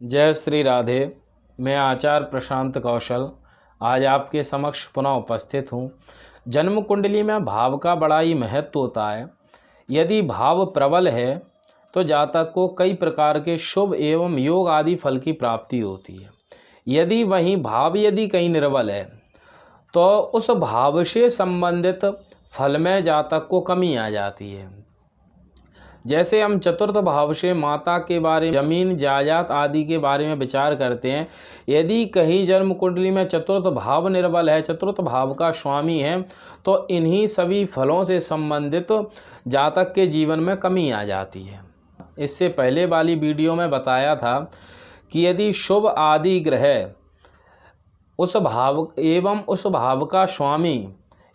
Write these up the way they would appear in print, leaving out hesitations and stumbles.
जय श्री राधे। मैं आचार्य प्रशांत कौशल आज आपके समक्ष पुनः उपस्थित हूँ। जन्म कुंडली में भाव का बड़ा ही महत्व होता है। यदि भाव प्रबल है तो जातक को कई प्रकार के शुभ एवं योग आदि फल की प्राप्ति होती है। यदि वहीं भाव यदि कहीं निर्बल है तो उस भाव से संबंधित फल में जातक को कमी आ जाती है। जैसे हम चतुर्थ भाव से माता के बारे में, जमीन जायदाद आदि के बारे में विचार करते हैं। यदि कहीं जन्म कुंडली में चतुर्थ भाव निर्बल है, चतुर्थ भाव का स्वामी है, तो इन्हीं सभी फलों से संबंधित जातक के जीवन में कमी आ जाती है। इससे पहले वाली वीडियो में बताया था कि यदि शुभ आदि ग्रह उस भाव एवं उस भाव का स्वामी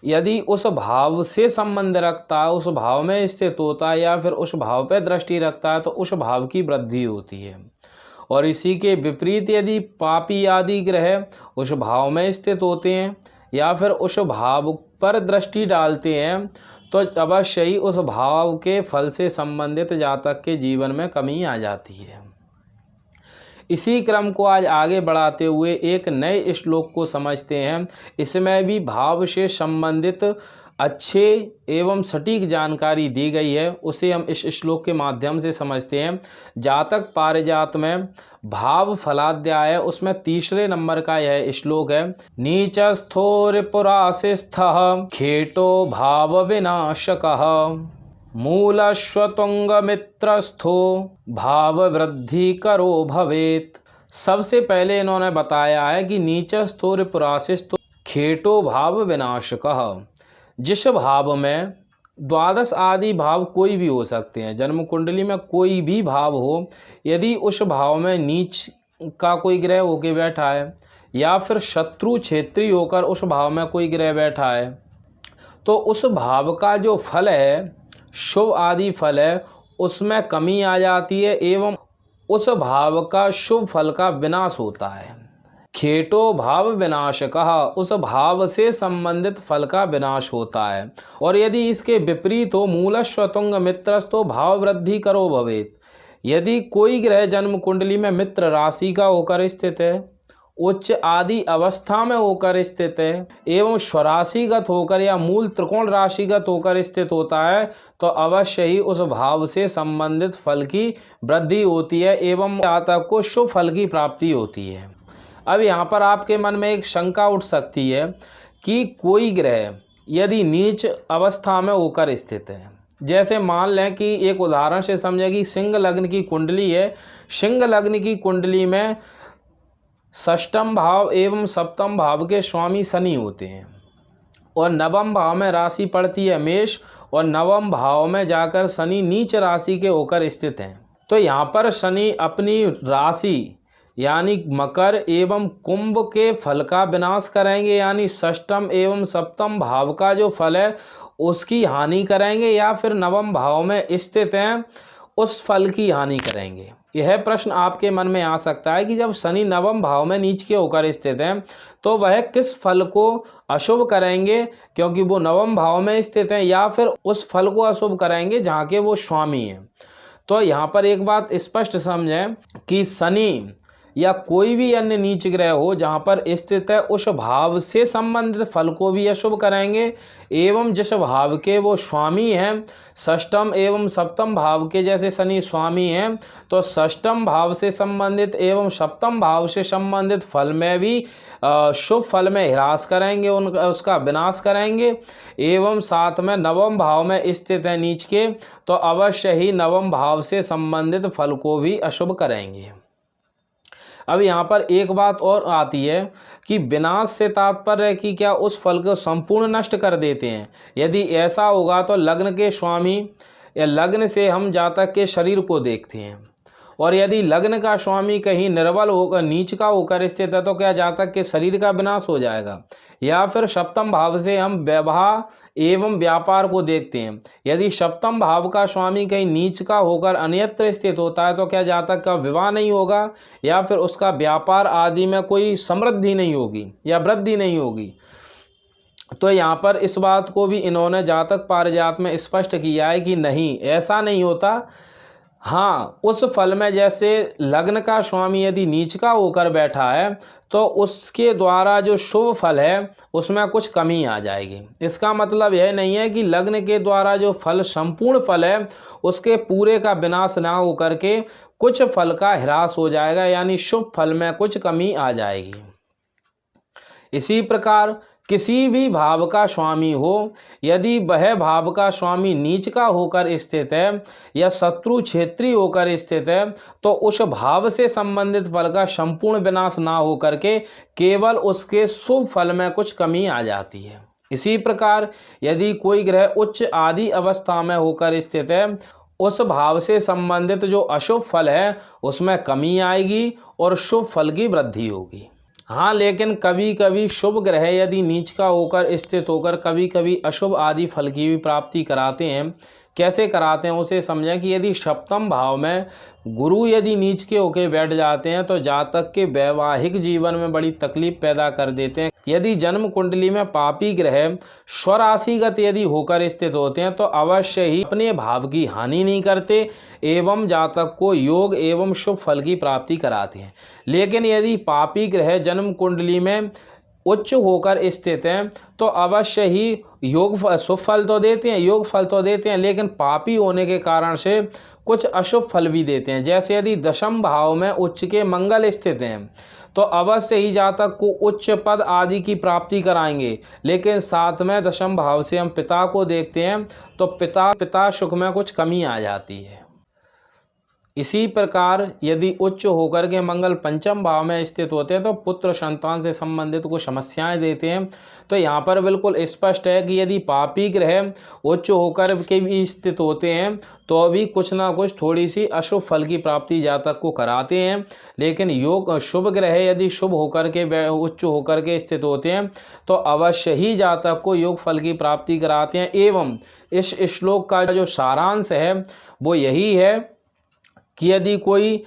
यदि उस भाव से संबंध रखता है, उस भाव में स्थित होता है या फिर उस भाव पर दृष्टि रखता है, तो उस भाव की वृद्धि होती है। और इसी के विपरीत यदि पापी आदि ग्रह उस भाव में स्थित होते हैं या फिर उस भाव पर दृष्टि डालते हैं, तो अवश्य ही उस भाव के फल से संबंधित जातक के जीवन में कमी आ जाती है। इसी क्रम को आज आगे बढ़ाते हुए एक नए श्लोक को समझते हैं। इसमें भी भाव से संबंधित अच्छे एवं सटीक जानकारी दी गई है, उसे हम इस श्लोक के माध्यम से समझते हैं। जातक पारिजात में भाव फलाध्याय है, उसमें तीसरे नंबर का यह श्लोक है। नीचस्थो रिपुरासिस्थः खेटो भाव विनाशकः मूलश्वतुंग मित्रस्थो भाव वृद्धि करो भवेत। सबसे पहले इन्होंने बताया है कि नीचस्थो रिपुरासिस्थो खेटो भाव विनाशकः। जिस भाव में द्वादश आदि भाव कोई भी हो सकते हैं, जन्म कुंडली में कोई भी भाव हो, यदि उस भाव में नीच का कोई ग्रह होकर बैठा है या फिर शत्रु क्षेत्री होकर उस भाव में कोई ग्रह बैठा है, तो उस भाव का जो फल है, शुभ आदि फल है, उसमें कमी आ जाती है एवं उस भाव का शुभ फल का विनाश होता है। खेटो भाव विनाशकः, उस भाव से संबंधित फल का विनाश होता है। और यदि इसके विपरीत हो, मूलश्वतुंग मित्रस्थो भाव वृद्धि करो भवेत। यदि कोई ग्रह जन्म कुंडली में मित्र राशि का होकर स्थित है, उच्च आदि अवस्था में होकर स्थित है एवं स्वराशिगत होकर या मूल त्रिकोण राशिगत होकर स्थित होता है, तो अवश्य ही उस भाव से संबंधित फल की वृद्धि होती है एवं जातक को शुभ फल की प्राप्ति होती है। अब यहाँ पर आपके मन में एक शंका उठ सकती है कि कोई ग्रह यदि नीच अवस्था में होकर स्थित है, जैसे मान लें कि एक उदाहरण से समझे कि सिंह लग्न की कुंडली है। सिंह लग्न की कुंडली में षष्ठम भाव एवं सप्तम भाव के स्वामी शनि होते हैं और नवम भाव में राशि पड़ती है मेष, और नवम भाव में जाकर शनि नीच राशि के होकर स्थित हैं। तो यहाँ पर शनि अपनी राशि यानी मकर एवं कुंभ के फल का विनाश करेंगे, यानी षष्ठम एवं सप्तम भाव का जो फल है उसकी हानि करेंगे, या फिर नवम भाव में स्थित हैं उस फल की हानि करेंगे। यह प्रश्न आपके मन में आ सकता है कि जब शनि नवम भाव में नीच के होकर स्थित हैं तो वह किस फल को अशुभ करेंगे, क्योंकि वो नवम भाव में स्थित हैं, या फिर उस फल को अशुभ करेंगे जहाँ के वो स्वामी हैं। तो यहाँ पर एक बात स्पष्ट समझें कि शनि या कोई भी अन्य नीच ग्रह हो जहाँ पर स्थित है, उस भाव से संबंधित फल को भी अशुभ करेंगे एवं जिस भाव के वो स्वामी हैं, षष्ठम एवं सप्तम भाव के जैसे शनि स्वामी हैं, तो षष्ठम भाव से संबंधित एवं सप्तम भाव से संबंधित फल में भी शुभ फल में ह्रास करेंगे, उसका विनाश करेंगे। एवं साथ में नवम भाव में स्थित है नीच के, तो अवश्य ही नवम भाव से संबंधित फल को भी अशुभ करेंगे। अब यहाँ पर एक बात और आती है कि विनाश से तात्पर्य है कि क्या उस फल को संपूर्ण नष्ट कर देते हैं। यदि ऐसा होगा तो लग्न के स्वामी या लग्न से हम जातक के शरीर को देखते हैं, और यदि लग्न का स्वामी कहीं निर्बल होकर नीच का होकर स्थित है तो क्या जातक के शरीर का विनाश हो जाएगा। या फिर सप्तम भाव से हम वैवाह एवं व्यापार को देखते हैं। यदि सप्तम भाव का स्वामी कहीं नीच का होकर अन्यत्र स्थित होता है तो क्या जातक का विवाह नहीं होगा, या फिर उसका व्यापार आदि में कोई समृद्धि नहीं होगी या वृद्धि नहीं होगी। तो यहाँ पर इस बात को भी इन्होंने जातक पारिजात में स्पष्ट किया है कि नहीं, ऐसा नहीं होता। हाँ, उस फल में जैसे लग्न का स्वामी यदि नीच का होकर बैठा है तो उसके द्वारा जो शुभ फल है उसमें कुछ कमी आ जाएगी। इसका मतलब यह नहीं है कि लग्न के द्वारा जो फल संपूर्ण फल है उसके पूरे का विनाश ना होकर के कुछ फल का ह्रास हो जाएगा, यानी शुभ फल में कुछ कमी आ जाएगी। इसी प्रकार किसी भी भाव का स्वामी हो, यदि वह भाव का स्वामी नीच का होकर स्थित है या शत्रु क्षेत्री होकर स्थित है तो उस भाव से संबंधित फल का संपूर्ण विनाश ना होकर के केवल उसके शुभ फल में कुछ कमी आ जाती है। इसी प्रकार यदि कोई ग्रह उच्च आदि अवस्था में होकर स्थित है, उस भाव से संबंधित जो अशुभ फल है उसमें कमी आएगी और शुभ फल की वृद्धि होगी। हाँ, लेकिन कभी कभी शुभ ग्रह यदि नीच का होकर स्थित होकर कभी कभी अशुभ आदि फल की भी प्राप्ति कराते हैं। कैसे कराते हैं उसे समझें कि यदि सप्तम भाव में गुरु यदि नीच के होकर बैठ जाते हैं तो जातक के वैवाहिक जीवन में बड़ी तकलीफ पैदा कर देते हैं। यदि जन्म कुंडली में पापी ग्रह स्वराशिगत यदि होकर स्थित होते हैं तो अवश्य ही अपने भाव की हानि नहीं करते एवं जातक को योग एवं शुभ फल की प्राप्ति कराते हैं। लेकिन यदि पापी ग्रह जन्म कुंडली में उच्च होकर स्थित हैं तो अवश्य ही शुभ फल तो देते हैं, योग फल तो देते हैं, लेकिन पापी होने के कारण से कुछ अशुभ फल भी देते हैं। जैसे यदि दशम भाव में उच्च के मंगल स्थित हैं तो अवश्य ही जातक को उच्च पद आदि की प्राप्ति कराएंगे, लेकिन साथ में दशम भाव से हम पिता को देखते हैं तो पिता सुख में कुछ कमी आ जाती है। इसी प्रकार यदि उच्च होकर के मंगल पंचम भाव में स्थित होते हैं तो पुत्र संतान से संबंधित कुछ समस्याएं देते हैं। तो यहाँ पर बिल्कुल स्पष्ट है कि यदि पापी ग्रह उच्च होकर के भी स्थित होते हैं तो भी कुछ ना कुछ थोड़ी सी अशुभ फल की प्राप्ति जातक को कराते हैं। लेकिन योग शुभ ग्रह यदि शुभ होकर के उच्च होकर के स्थित होते हैं तो अवश्य ही जातक को योग फल की प्राप्ति कराते हैं। एवं इस श्लोक का जो सारांश है वो यही है कि यदि कोई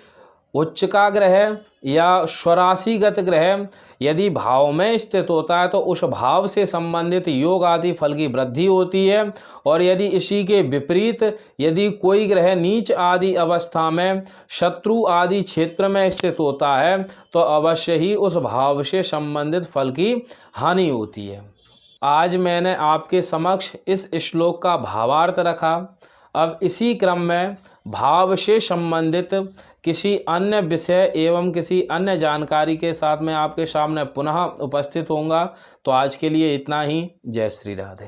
उच्च का ग्रह या स्वराशिगत ग्रह यदि भाव में स्थित होता है तो उस भाव से संबंधित योग आदि फल की वृद्धि होती है। और यदि इसी के विपरीत यदि कोई ग्रह नीच आदि अवस्था में शत्रु आदि क्षेत्र में स्थित होता है तो अवश्य ही उस भाव से संबंधित फल की हानि होती है। आज मैंने आपके समक्ष इस श्लोक का भावार्थ रखा। अब इसी क्रम में भाव से संबंधित किसी अन्य विषय एवं किसी अन्य जानकारी के साथ मैं आपके सामने पुनः उपस्थित होऊंगा। तो आज के लिए इतना ही। जय श्री राधे।